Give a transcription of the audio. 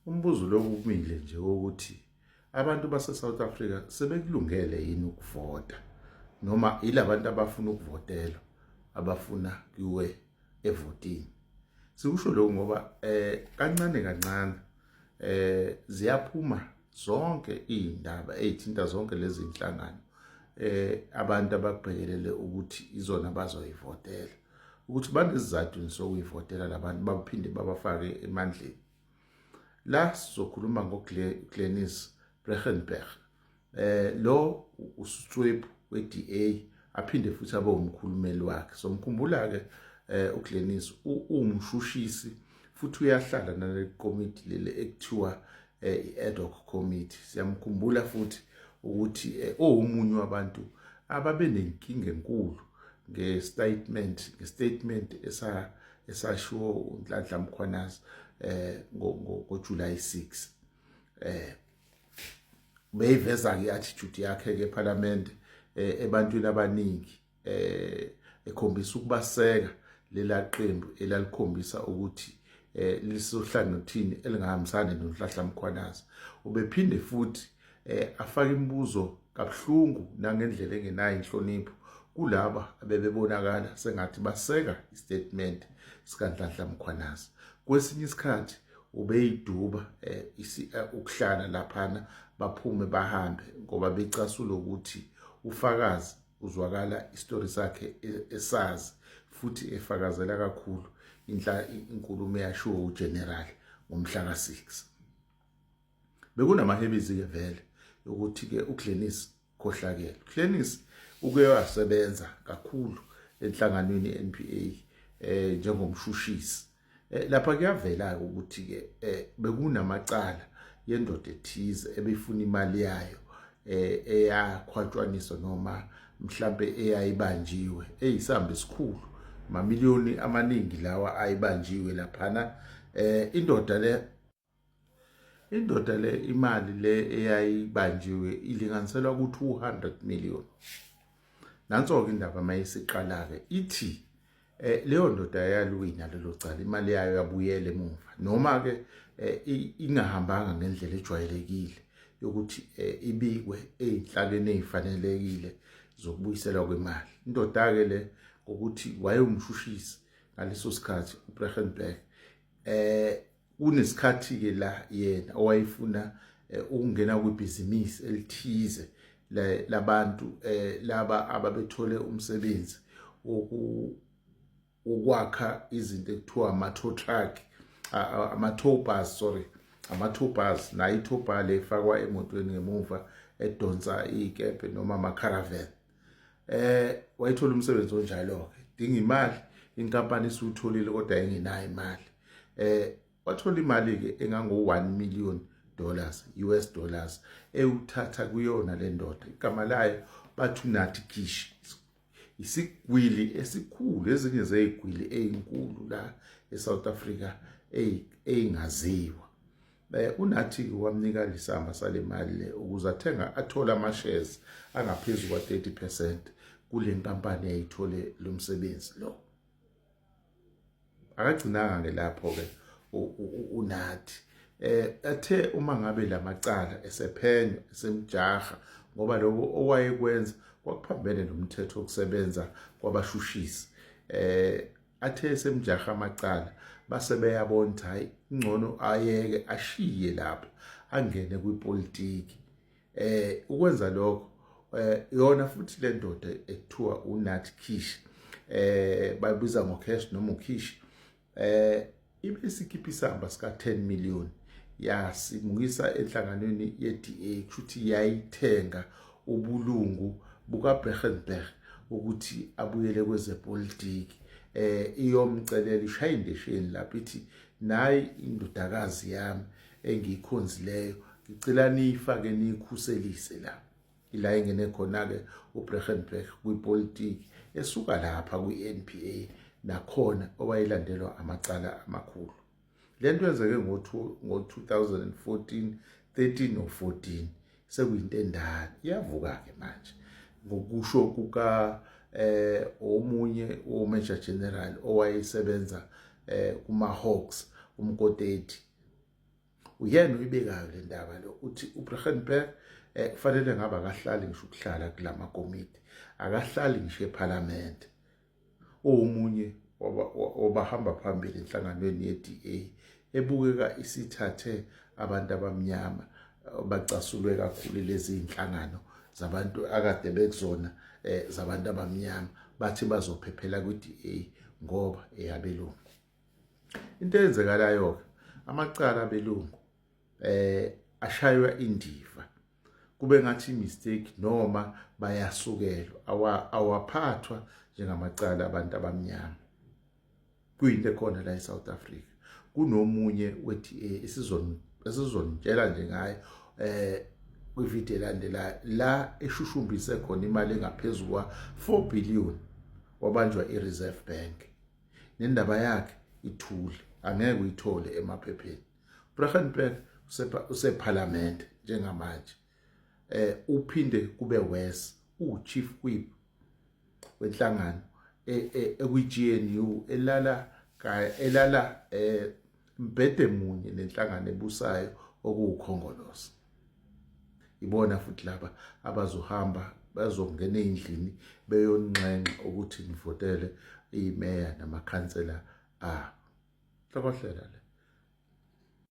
Umbuzo lo umile nje ukuthi abantu base South Africa sebekulungele yini ukuvota noma ilabantu abafuna ukuvotela abafuna kuwe evotini. Sikusho lokho ngoba kancane kancane ziyaphuma zonke izindaba ezithinta zonke lezi inhlangano abantu ababhekelele ukuthi izona bazoyivotela ukuthi banesizathu sokuyivotela labantu baphinde babafake emandleni. La sizokhuluma ngoGlenis Breitenbach lo usiswep weDA aphinde futhi abe umkhulumeli wakhe. Somkhumbula ke uGlenis umshushisi futhi uyahlala nale committee lele ekuthiwa i-ad hoc committee. Siyamkhumbula futhi ukuthi omunye wabantu ababe nenkinga enkulu ngestatement esashiwo uNhlanhla Mkhwanazi ngoJuly 6. Beyiveza ke attitude yakhe ke eParliament ebantwini abaningi ekhombisa ukubaseka lela qembu elalikhombisa ukuthi lisohlangothini elingahambisani noNhlanhla Mkhwanazi. Ubephinde futhi afaka imibuzo kabuhlungu nangendlela engenayo inhlonipho kulaba abebebonakala sengathi baseka istatement sikaNhlanhla Mkhwanazi. Kwesinye isikhathi ubeyiduba ukuhlala laphana baphume bahambe ngoba becasula ukuthi ufakazi uzwakala istory sakhe esazi futhi efakazela kakhulu inkulumo eyashiwo uGeneral ngomhla ka6. Bekunamahebezi ke vele ukuthi ke uGlenis Khohlakele. uGlenis uke wasebenza kakhulu enhlanganweni yeNPA njengomshushisi. Lapha kuyavela ukuthi ke bekunamacala yendoda ethize ebefuna imali yayo eyakhwatshwaniswa noma mhlambe eyayibanjiwe eyisamba esikhulu mamiliyoni amaningi lawa ayibanjiwe laphana. Indoda le imali le eyayibanjiwe ilinganiselwa ku200 million. Nanso ke indaba mayisiqala ke ithi leyo ndoda yaluwina lelo cala imali yayo yabuyela emuva noma ke ingahambanga ngendlela ejwayelekile yokuthi ibikwe ezinhlakeni ezifanelekile zokubuyiselwa kwemali. Indoda ke le ukuthi wayemshushisi ngaleso sikhathi uBreitenbach kunesikhathi ke la yena owayefuna ukungena kwibhizinisi elithize labantu laba ababethole umsebenzi ukwakha izinto ekuthiwa ama-tow bars na i-tow bar le efakwa emotweni ngemuva edonsa ikephe noma ama-caravan. Wayithola umsebenzi onjalo ke dinga imali inkampani isutholile kodwa engenayo imali. Wathola imali ke engango$1 million US dollars ewuthatha kuyona le ndoda igama layo bathi Nathi Kish. Isigwili esikhulu ezinye zezigwili ezinkulu la eSouth Africa eingaziwa. uNathi wamnika lisamba sale mali le ukuze athola ama-shares angaphezulu kwa-30% kule nkampani eyayithole lo msebenzi lo. Akagcinanga ngelapho ke uNathi ethe uma ngabe lamacala esephenywa esemjaha ngoba lokho owayekwenza kwakuphambene nomthetho wokusebenza kwabashushisi. Athe esemjaha amacala base beyabona ukuthi hayi ingcono ayeke ashiye lapha angene kwipolitiki. Ukwenza lokho yona futhi le ndoda ekuthiwa uNathi Kish bayibiza ngoCash noma uKish ibesikhipha isamba sika10 million yasimukisa enhlanganweni yeDA ukuthi yayithenga ubulungu bukaBreitenbach ukuthi abuyele kwezepolitiki. Iyomcelela ishaya indesheni lapho ithi nayi indodakazi yami engiyikhonzileyo ngicela niyifake nikhuselise la. Ila ingene khona ke uBreitenbach kwipolitiki esuka lapha kwiNPA nakhona owayilandelwa amacala amakhulu. Lento yenzeke ngo2014 13 or 14 sekuyinto endala iyavuka ke manje ngokusho kuka omunye uMajor General owayesebenza kuma Hawks uMkoteti uyena uyibekayo le ndaba lo uthi uBrackenberg kufanele ngabe akahlali ngisho ukuhlala kulama komiti akahlali ngisho eParliament omunye obahamba phambili enhlanganweni yeDA ebukeka isithathe abantu abamnyama bacasulwe kakhulu lezi inhlangano zabantu akade bekuzona zabantu abamnyama bathi bazophephela kwiDA ngoba eyabelungu. Into eyenzekalayo ke amacala abelungu ashaywa indiva kube ngathi mistake noma bayasukelwa awaphathwa njengamacala abantu abamnyama. Kuyinto ekhona la eSouth Africa kunomunye weDA esizonitshela nje ngayo kwivideo elandelayo la eshushumbise khona imali engaphezulu kwa4 billion wabanjwa iReserve Bank nendaba yakhe ithule angeke uyithole emaphepheni. Brackenberg useParliament njengamanje uphinde kube worse uChief Whip wenhlangano ekwi-GNU elala mbhede munye nenhlangano ebusayo okuwukhongolosi. Ibona futhi laba abazohamba bazongena endlini beyonxenxa ukuthi ngivotele imeya namakhansela abo. Hlokohlela le.